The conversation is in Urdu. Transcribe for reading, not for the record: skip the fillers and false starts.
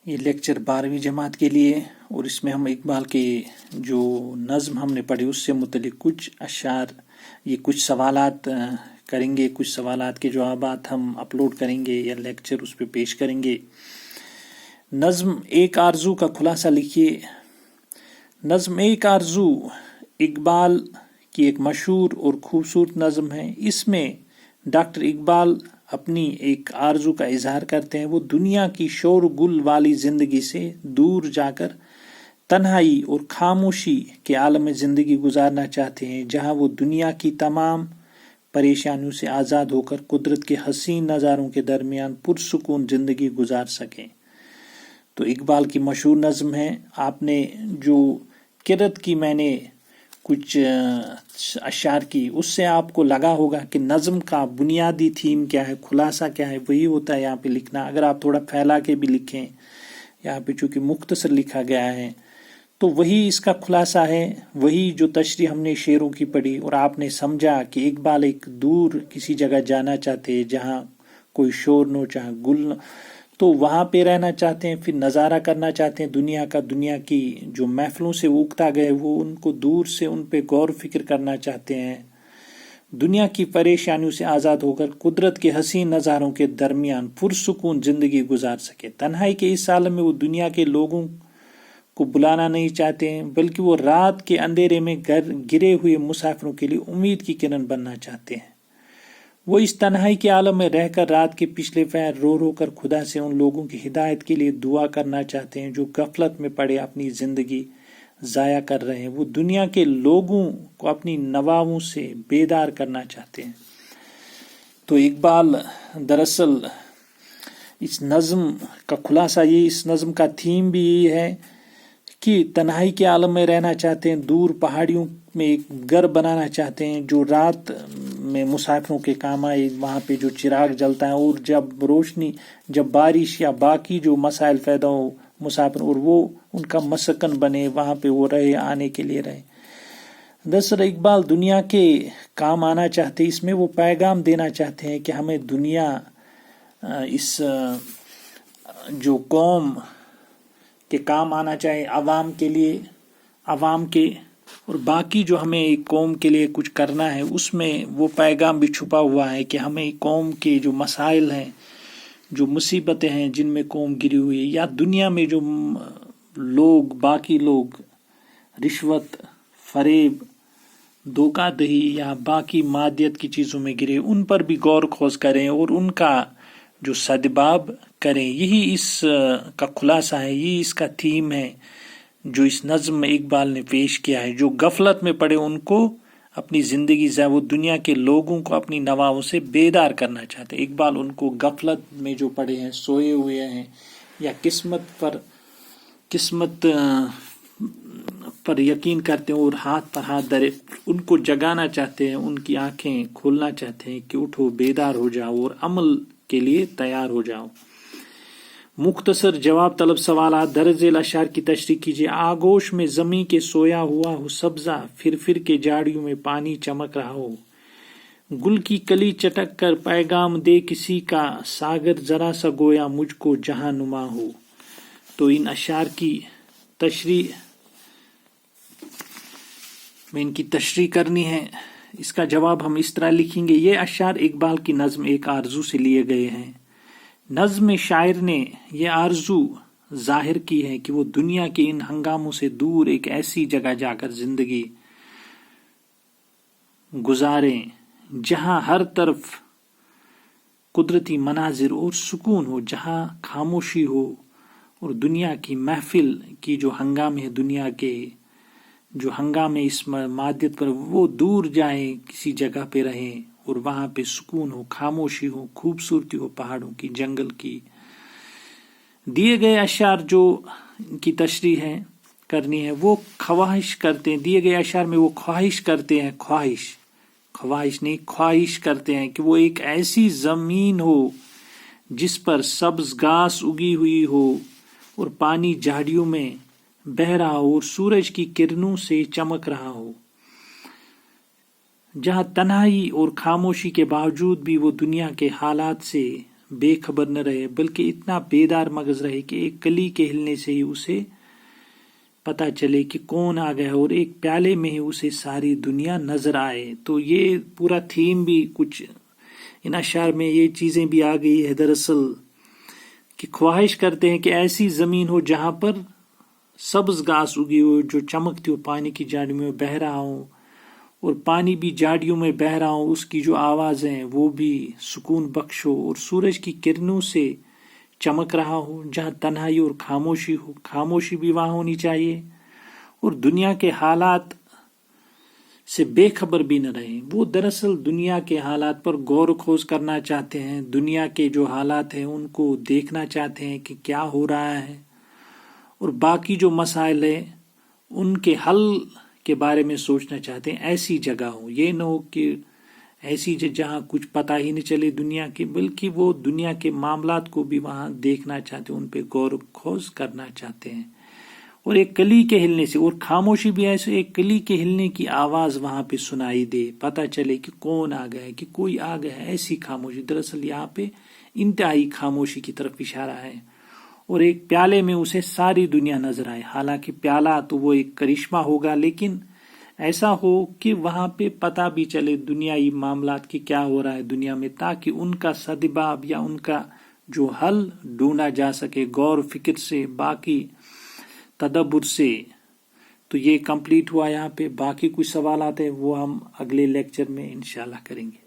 یہ لیکچر 12ویں جماعت کے لیے، اور اس میں ہم اقبال کے جو نظم ہم نے پڑھی اس سے متعلق کچھ اشعار، یہ کچھ سوالات کریں گے، کچھ سوالات کے جوابات ہم اپلوڈ کریں گے یا لیکچر اس پہ پیش کریں گے۔ نظم ایک آرزو کا خلاصہ لکھیے۔ نظم ایک آرزو اقبال کی ایک مشہور اور خوبصورت نظم ہے۔ اس میں ڈاکٹر اقبال اپنی ایک آرزو کا اظہار کرتے ہیں۔ وہ دنیا کی شور و گل والی زندگی سے دور جا کر تنہائی اور خاموشی کے عالم میں زندگی گزارنا چاہتے ہیں، جہاں وہ دنیا کی تمام پریشانیوں سے آزاد ہو کر قدرت کے حسین نظاروں کے درمیان پرسکون زندگی گزار سکیں۔ تو اقبال کی مشہور نظم ہے۔ آپ نے جو قرت کی میں نے کچھ اشعار کی، اس سے آپ کو لگا ہوگا کہ نظم کا بنیادی تھیم کیا ہے، خلاصہ کیا ہے، وہی ہوتا ہے یہاں پہ لکھنا۔ اگر آپ تھوڑا پھیلا کے بھی لکھیں، یہاں پہ چونکہ مختصر لکھا گیا ہے تو وہی اس کا خلاصہ ہے، وہی جو تشریح ہم نے شعروں کی پڑھی اور آپ نے سمجھا کہ اقبال ایک دور کسی جگہ جانا چاہتے ہیں جہاں کوئی شور نہ ہو، جہاں گل نہ، تو وہاں پہ رہنا چاہتے ہیں، پھر نظارہ کرنا چاہتے ہیں دنیا کا، دنیا کی جو محفلوں سے اگتا گئے وہ ان کو دور سے ان پہ غور و فکر کرنا چاہتے ہیں، دنیا کی پریشانیوں سے آزاد ہو کر قدرت کے حسین نظاروں کے درمیان پرسکون زندگی گزار سکے۔ تنہائی کے اس عالم میں وہ دنیا کے لوگوں کو بلانا نہیں چاہتے ہیں، بلکہ وہ رات کے اندھیرے میں گرے ہوئے مسافروں کے لیے امید کی کرن بننا چاہتے ہیں۔ وہ اس تنہائی کے عالم میں رہ کر رات کے پچھلے پہر رو رو کر خدا سے ان لوگوں کی ہدایت کے لیے دعا کرنا چاہتے ہیں جو غفلت میں پڑے اپنی زندگی ضائع کر رہے ہیں۔ وہ دنیا کے لوگوں کو اپنی نواؤں سے بیدار کرنا چاہتے ہیں۔ تو اقبال دراصل اس نظم کا خلاصہ یہ، اس نظم کا تھیم بھی یہی ہے کہ تنہائی کے عالم میں رہنا چاہتے ہیں، دور پہاڑیوں میں ایک گھر بنانا چاہتے ہیں جو رات میں مسافروں کے کام آئے، وہاں پہ جو چراغ جلتا ہے، اور جب روشنی، جب بارش یا باقی جو مسائل پیدا ہو مسافر، اور وہ ان کا مسکن بنے، وہاں پہ وہ رہے، آنے کے لیے رہے۔ دراصل اقبال دنیا کے کام آنا چاہتے ہیں، اس میں وہ پیغام دینا چاہتے ہیں کہ ہمیں دنیا، اس جو قوم کے کام آنا چاہے، عوام کے لیے، عوام کے، اور باقی جو ہمیں ایک قوم کے لیے کچھ کرنا ہے، اس میں وہ پیغام بھی چھپا ہوا ہے کہ ہمیں قوم کے جو مسائل ہیں، جو مصیبتیں ہیں جن میں قوم گری ہوئی ہے، یا دنیا میں جو لوگ، باقی لوگ رشوت، فریب، دھوکہ دہی یا باقی مادیت کی چیزوں میں گرے، ان پر بھی غور خوض کریں اور ان کا جو سدباب کریں۔ یہی اس کا خلاصہ ہے، یہی اس کا تھیم ہے جو اس نظم میں اقبال نے پیش کیا ہے۔ جو غفلت میں پڑے ان کو اپنی زندگی سے، وہ دنیا کے لوگوں کو اپنی نواؤں سے بیدار کرنا چاہتے ہیں۔ اقبال ان کو غفلت میں جو پڑے ہیں، سوئے ہوئے ہیں، یا قسمت پر یقین کرتے ہیں اور ہاتھ پر ہاتھ دھرے، ان کو جگانا چاہتے ہیں، ان کی آنکھیں کھولنا چاہتے ہیں کہ اٹھو، بیدار ہو جاؤ اور عمل کے لیے تیار ہو جاؤ۔ مختصر جواب طلب سوالات درج ذیل اشعار کی تشریح کیجیے۔ آغوش میں زمیں کے سویا ہوا ہو سبزہ، پھر پھر کے جھاڑیوں میں پانی چمک رہا ہو، گل کی کلی چٹک کر پیغام دے کسی کا، ساگر ذرا سا گویا مجھ کو جہاں نما ہو۔ تو ان اشعار کی تشریح میں ان کی تشریح کرنی ہے۔ اس کا جواب ہم اس طرح لکھیں گے۔ یہ اشعار اقبال کی نظم ایک آرزو سے لیے گئے ہیں۔ نظم میں شاعر نے یہ آرزو ظاہر کی ہے کہ وہ دنیا کے ان ہنگاموں سے دور ایک ایسی جگہ جا کر زندگی گزاریں جہاں ہر طرف قدرتی مناظر اور سکون ہو، جہاں خاموشی ہو، اور دنیا کی محفل کی جو ہنگامے ہیں، دنیا کے جو ہنگامے اس مادیت پر، وہ دور جائیں، کسی جگہ پہ رہیں اور وہاں پہ سکون ہو، خاموشی ہو، خوبصورتی ہو، پہاڑوں کی، جنگل کی۔ دیے گئے اشعار جو ان کی تشریح ہے کرنی ہے، وہ خواہش کرتے ہیں، دیے گئے اشعار میں وہ خواہش کرتے ہیں، خواہش نہیں، خواہش کرتے ہیں کہ وہ ایک ایسی زمین ہو جس پر سبز گھاس اگی ہوئی ہو اور پانی جھاڑیوں میں بہ رہا ہو اور سورج کی کرنوں سے چمک رہا ہو، جہاں تنہائی اور خاموشی کے باوجود بھی وہ دنیا کے حالات سے بے خبر نہ رہے بلکہ اتنا بیدار مغز رہے کہ ایک کلی کے ہلنے سے ہی اسے پتہ چلے کہ کون آ گیا اور ایک پیالے میں ہی اسے ساری دنیا نظر آئے۔ تو یہ پورا تھیم بھی کچھ ان اشعار میں یہ چیزیں بھی آ گئی ہے دراصل کہ خواہش کرتے ہیں کہ ایسی زمین ہو جہاں پر سبز گھاس اگی ہو جو چمکتی ہو پانی کی جھاڑیوں میں بہہ رہا ہو اور پانی بھی جھاڑیوں میں بہہ رہا ہو، اس کی جو آوازیں ہیں وہ بھی سکون بخش ہو اور سورج کی کرنوں سے چمک رہا ہو، جہاں تنہائی اور خاموشی ہو، خاموشی بھی وہاں ہونی چاہیے اور دنیا کے حالات سے بے خبر بھی نہ رہیں۔ وہ دراصل دنیا کے حالات پر غور و خوض کرنا چاہتے ہیں، دنیا کے جو حالات ہیں ان کو دیکھنا چاہتے ہیں کہ کیا ہو رہا ہے اور باقی جو مسائل ہیں ان کے حل کے بارے میں سوچنا چاہتے ہیں۔ ایسی جگہ ہو، یہ نہ ہو کہ ایسی جہاں کچھ پتہ ہی نہیں چلے دنیا کے، بلکہ وہ دنیا کے معاملات کو بھی وہاں دیکھنا چاہتے ہیں، ان پہ غور و خوض کرنا چاہتے ہیں۔ اور ایک کلی کے ہلنے سے، اور خاموشی بھی ایسے ایک کلی کے ہلنے کی آواز وہاں پہ سنائی دے، پتہ چلے کہ کون آ گیا ہے، کہ کوئی آ گیا ہے، ایسی خاموشی۔ دراصل یہاں پہ انتہائی خاموشی کی طرف اشارہ ہے۔ اور ایک پیالے میں اسے ساری دنیا نظر آئے، حالانکہ پیالہ تو وہ ایک کرشمہ ہوگا، لیکن ایسا ہو کہ وہاں پہ پتہ بھی چلے دنیائی معاملات کی کیا ہو رہا ہے دنیا میں، تاکہ ان کا سدباب یا ان کا جو حل ڈھونڈا جا سکے غور و فکر سے، باقی تدبر سے۔ تو یہ کمپلیٹ ہوا یہاں پہ، باقی کچھ سوالات ہیں وہ ہم اگلے لیکچر میں انشاءاللہ کریں گے۔